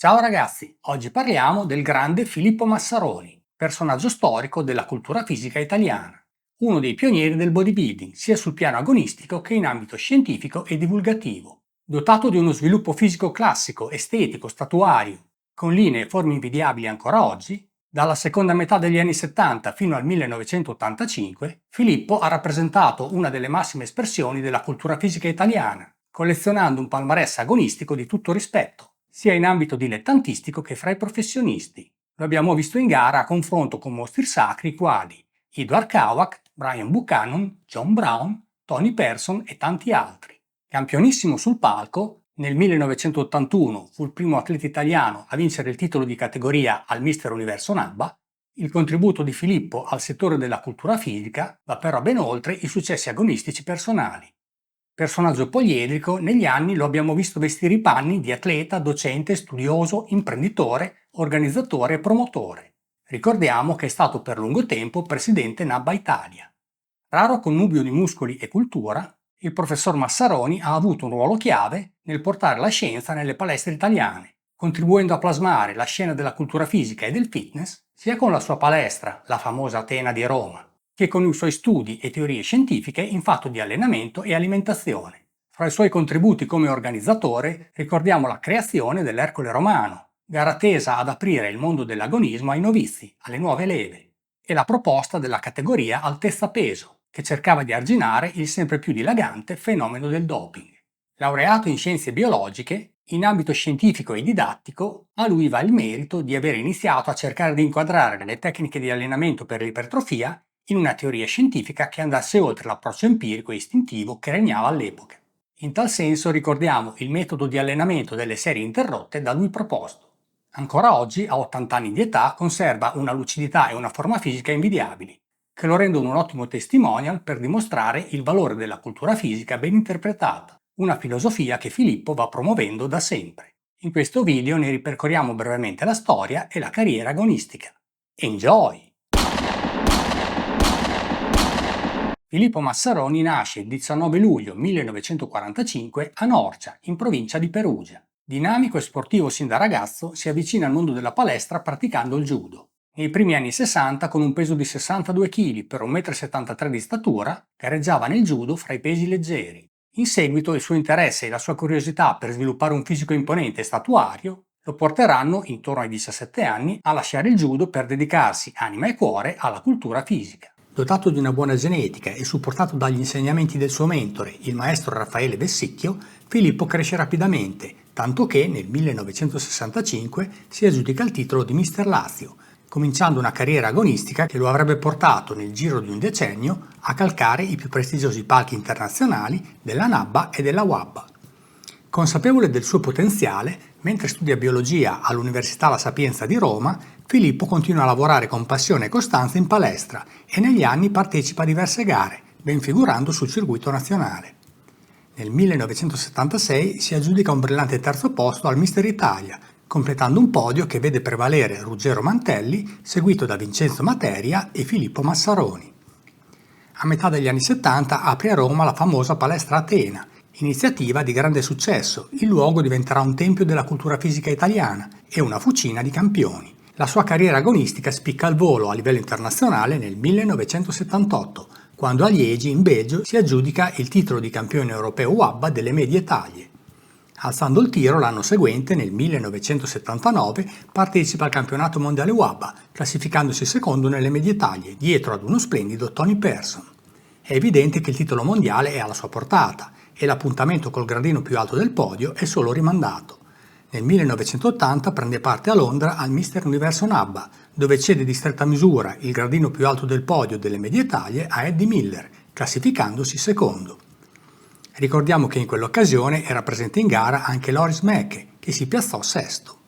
Ciao ragazzi, oggi parliamo del grande Filippo Massaroni, personaggio storico della cultura fisica italiana, uno dei pionieri del bodybuilding sia sul piano agonistico che in ambito scientifico e divulgativo. Dotato di uno sviluppo fisico classico, estetico, statuario, con linee e forme invidiabili ancora oggi, dalla seconda metà degli anni 70 fino al 1985, Filippo ha rappresentato una delle massime espressioni della cultura fisica italiana, collezionando un palmarès agonistico di tutto rispetto, sia in ambito dilettantistico che fra i professionisti. Lo abbiamo visto in gara a confronto con mostri sacri quali Edward Kawak, Brian Buchanan, John Brown, Tony Person e tanti altri. Campionissimo sul palco, nel 1981 fu il primo atleta italiano a vincere il titolo di categoria al Mister Universo NABBA. Il contributo di Filippo al settore della cultura fisica va però ben oltre i successi agonistici personali. Personaggio poliedrico, negli anni lo abbiamo visto vestire i panni di atleta, docente, studioso, imprenditore, organizzatore e promotore. Ricordiamo che è stato per lungo tempo presidente NABBA Italia. Raro connubio di muscoli e cultura, il professor Massaroni ha avuto un ruolo chiave nel portare la scienza nelle palestre italiane, contribuendo a plasmare la scena della cultura fisica e del fitness sia con la sua palestra, la famosa Atena di Roma, che con i suoi studi e teorie scientifiche in fatto di allenamento e alimentazione. Fra i suoi contributi come organizzatore ricordiamo la creazione dell'Ercole Romano, gara tesa ad aprire il mondo dell'agonismo ai novizi, alle nuove leve, e la proposta della categoria altezza-peso, che cercava di arginare il sempre più dilagante fenomeno del doping. Laureato in scienze biologiche, in ambito scientifico e didattico, a lui va il merito di aver iniziato a cercare di inquadrare le tecniche di allenamento per l'ipertrofia in una teoria scientifica che andasse oltre l'approccio empirico e istintivo che regnava all'epoca. In tal senso ricordiamo il metodo di allenamento delle serie interrotte da lui proposto. Ancora oggi, a 80 anni di età, conserva una lucidità e una forma fisica invidiabili, che lo rendono un ottimo testimonial per dimostrare il valore della cultura fisica ben interpretata, una filosofia che Filippo va promuovendo da sempre. In questo video ne ripercorriamo brevemente la storia e la carriera agonistica. Enjoy! Filippo Massaroni nasce il 19 luglio 1945 a Norcia, in provincia di Perugia. Dinamico e sportivo sin da ragazzo, si avvicina al mondo della palestra praticando il judo. Nei primi anni 60, con un peso di 62 kg per 1,73 m di statura, gareggiava nel judo fra i pesi leggeri. In seguito il suo interesse e la sua curiosità per sviluppare un fisico imponente e statuario lo porteranno, intorno ai 17 anni, a lasciare il judo per dedicarsi anima e cuore alla cultura fisica. Dotato di una buona genetica e supportato dagli insegnamenti del suo mentore, il maestro Raffaele Vessicchio, Filippo cresce rapidamente, tanto che nel 1965 si aggiudica il titolo di Mister Lazio, cominciando una carriera agonistica che lo avrebbe portato nel giro di un decennio a calcare i più prestigiosi palchi internazionali della NABBA e della WABBA. Consapevole del suo potenziale, mentre studia biologia all'Università La Sapienza di Roma, Filippo continua a lavorare con passione e costanza in palestra e negli anni partecipa a diverse gare, ben figurando sul circuito nazionale. Nel 1976 si aggiudica un brillante terzo posto al Mister Italia, completando un podio che vede prevalere Ruggero Mantelli, seguito da Vincenzo Materia e Filippo Massaroni. A metà degli anni 70 apre a Roma la famosa palestra Atena, iniziativa di grande successo. Il luogo diventerà un tempio della cultura fisica italiana e una fucina di campioni. La sua carriera agonistica spicca al volo a livello internazionale nel 1978, quando a Liegi, in Belgio, si aggiudica il titolo di campione europeo WABBA delle medie taglie. Alzando il tiro l'anno seguente, nel 1979, partecipa al campionato mondiale WABBA, classificandosi secondo nelle medie taglie, dietro ad uno splendido Tony Person. È evidente che il titolo mondiale è alla sua portata e l'appuntamento col gradino più alto del podio è solo rimandato. Nel 1980 prende parte a Londra al Mister Universo NABBA, dove cede di stretta misura il gradino più alto del podio delle medie taglie a Eddie Miller, classificandosi secondo. Ricordiamo che in quell'occasione era presente in gara anche Loris Mecche, che si piazzò sesto.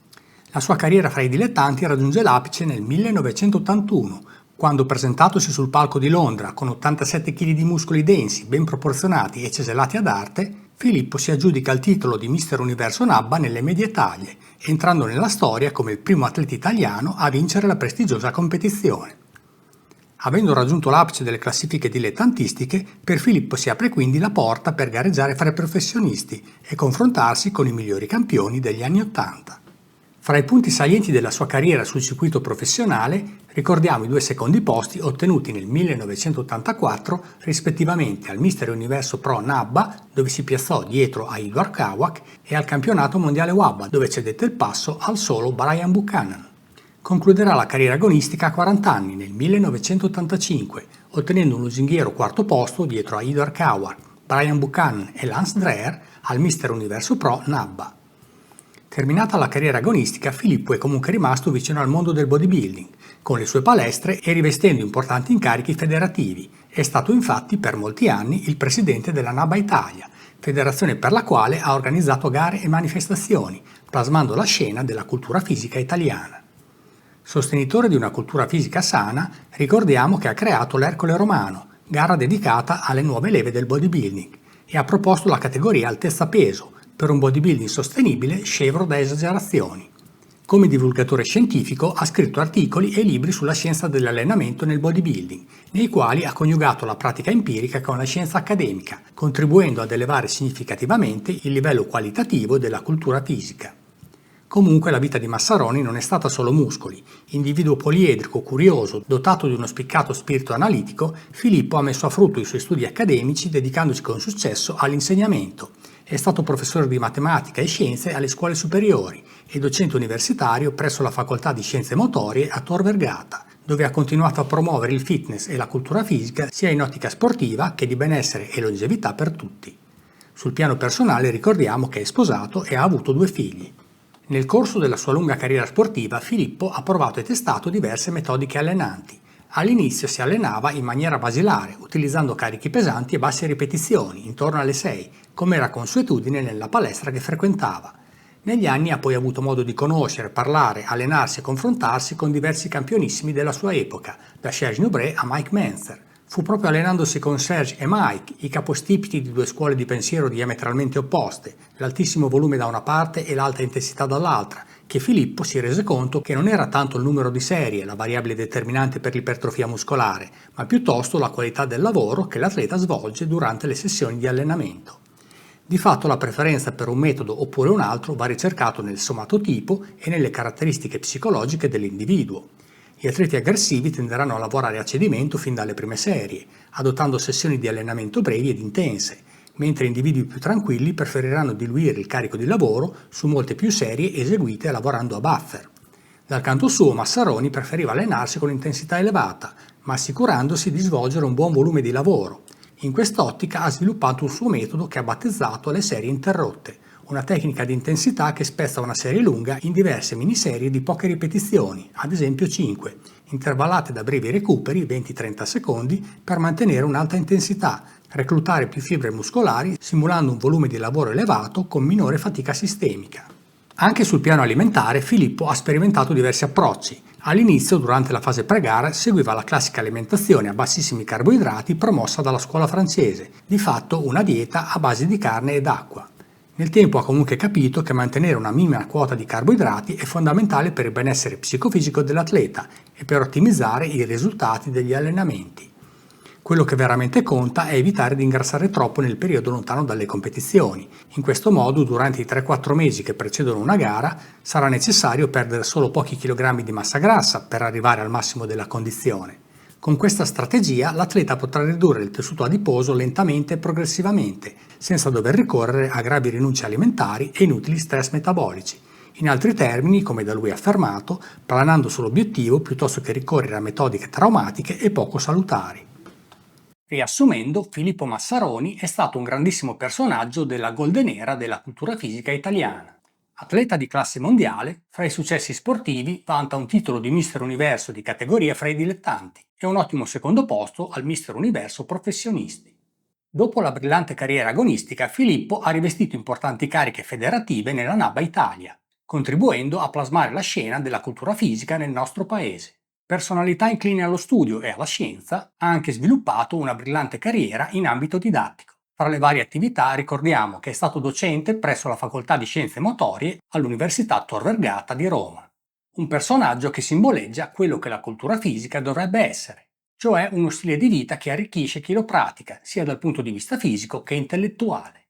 La sua carriera fra i dilettanti raggiunge l'apice nel 1981, quando presentatosi sul palco di Londra con 87 kg di muscoli densi, ben proporzionati e cesellati ad arte, Filippo si aggiudica il titolo di Mister Universo NABBA nelle medie taglie, entrando nella storia come il primo atleta italiano a vincere la prestigiosa competizione. Avendo raggiunto l'apice delle classifiche dilettantistiche, per Filippo si apre quindi la porta per gareggiare fra i professionisti e confrontarsi con i migliori campioni degli anni '80. Fra i punti salienti della sua carriera sul circuito professionale ricordiamo i 2 secondi posti ottenuti nel 1984 rispettivamente al Mister Universo Pro NABBA, dove si piazzò dietro a Igor Kawak, e al Campionato Mondiale WABA, dove cedette il passo al solo Brian Buchanan. Concluderà la carriera agonistica a 40 anni nel 1985, ottenendo un lusinghiero 4° posto dietro a Igor Kawak, Brian Buchanan e Lance Dreher al Mister Universo Pro NABBA. Terminata la carriera agonistica, Filippo è comunque rimasto vicino al mondo del bodybuilding, con le sue palestre e rivestendo importanti incarichi federativi. È stato infatti per molti anni il presidente della NABBA Italia, federazione per la quale ha organizzato gare e manifestazioni, plasmando la scena della cultura fisica italiana. Sostenitore di una cultura fisica sana, ricordiamo che ha creato l'Ercole Romano, gara dedicata alle nuove leve del bodybuilding, e ha proposto la categoria altezza-peso, per un bodybuilding sostenibile scevro da esagerazioni. Come divulgatore scientifico ha scritto articoli e libri sulla scienza dell'allenamento nel bodybuilding, nei quali ha coniugato la pratica empirica con la scienza accademica, contribuendo ad elevare significativamente il livello qualitativo della cultura fisica. Comunque la vita di Massaroni non è stata solo muscoli. Individuo poliedrico, curioso, dotato di uno spiccato spirito analitico, Filippo ha messo a frutto i suoi studi accademici dedicandosi con successo all'insegnamento. È stato professore di matematica e scienze alle scuole superiori e docente universitario presso la Facoltà di Scienze Motorie a Tor Vergata, dove ha continuato a promuovere il fitness e la cultura fisica sia in ottica sportiva che di benessere e longevità per tutti. Sul piano personale ricordiamo che è sposato e ha avuto 2 figli. Nel corso della sua lunga carriera sportiva, Filippo ha provato e testato diverse metodiche allenanti. All'inizio si allenava in maniera basilare, utilizzando carichi pesanti e basse ripetizioni, intorno alle 6, come era consuetudine nella palestra che frequentava. Negli anni ha poi avuto modo di conoscere, parlare, allenarsi e confrontarsi con diversi campionissimi della sua epoca, da Serge Nubret a Mike Mentzer. Fu proprio allenandosi con Serge e Mike, i capostipiti di 2 scuole di pensiero diametralmente opposte, l'altissimo volume da una parte e l'alta intensità dall'altra, che Filippo si rese conto che non era tanto il numero di serie la variabile determinante per l'ipertrofia muscolare, ma piuttosto la qualità del lavoro che l'atleta svolge durante le sessioni di allenamento. Di fatto la preferenza per un metodo oppure un altro va ricercato nel somatotipo e nelle caratteristiche psicologiche dell'individuo. Gli atleti aggressivi tenderanno a lavorare a cedimento fin dalle prime serie, adottando sessioni di allenamento brevi ed intense, mentre individui più tranquilli preferiranno diluire il carico di lavoro su molte più serie eseguite lavorando a buffer. Dal canto suo Massaroni preferiva allenarsi con intensità elevata, ma assicurandosi di svolgere un buon volume di lavoro. In quest'ottica ha sviluppato un suo metodo che ha battezzato le serie interrotte, una tecnica di intensità che spezza una serie lunga in diverse miniserie di poche ripetizioni, ad esempio 5, intervallate da brevi recuperi 20-30 secondi per mantenere un'alta intensità, reclutare più fibre muscolari simulando un volume di lavoro elevato con minore fatica sistemica. Anche sul piano alimentare Filippo ha sperimentato diversi approcci. All'inizio, durante la fase pre-gara, seguiva la classica alimentazione a bassissimi carboidrati promossa dalla scuola francese, di fatto una dieta a base di carne ed acqua. Nel tempo ha comunque capito che mantenere una minima quota di carboidrati è fondamentale per il benessere psicofisico dell'atleta e per ottimizzare i risultati degli allenamenti. Quello che veramente conta è evitare di ingrassare troppo nel periodo lontano dalle competizioni. In questo modo, durante i 3-4 mesi che precedono una gara, sarà necessario perdere solo pochi chilogrammi di massa grassa per arrivare al massimo della condizione. Con questa strategia l'atleta potrà ridurre il tessuto adiposo lentamente e progressivamente, senza dover ricorrere a gravi rinunce alimentari e inutili stress metabolici. In altri termini, come da lui affermato, planando sull'obiettivo piuttosto che ricorrere a metodiche traumatiche e poco salutari. Riassumendo, Filippo Massaroni è stato un grandissimo personaggio della golden era della cultura fisica italiana. Atleta di classe mondiale, fra i successi sportivi vanta un titolo di Mister Universo di categoria fra i dilettanti e un ottimo secondo posto al Mister Universo professionisti. Dopo la brillante carriera agonistica, Filippo ha rivestito importanti cariche federative nella NABBA Italia, contribuendo a plasmare la scena della cultura fisica nel nostro paese. Personalità incline allo studio e alla scienza, ha anche sviluppato una brillante carriera in ambito didattico. Fra le varie attività ricordiamo che è stato docente presso la Facoltà di Scienze Motorie all'Università Tor Vergata di Roma. Un personaggio che simboleggia quello che la cultura fisica dovrebbe essere, cioè uno stile di vita che arricchisce chi lo pratica, sia dal punto di vista fisico che intellettuale.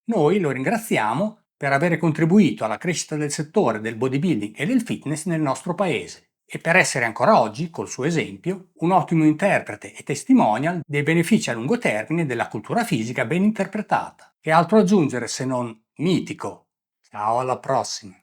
Noi lo ringraziamo per avere contribuito alla crescita del settore del bodybuilding e del fitness nel nostro paese e per essere ancora oggi, col suo esempio, un ottimo interprete e testimonial dei benefici a lungo termine della cultura fisica ben interpretata. Che altro aggiungere se non mitico? Ciao, alla prossima!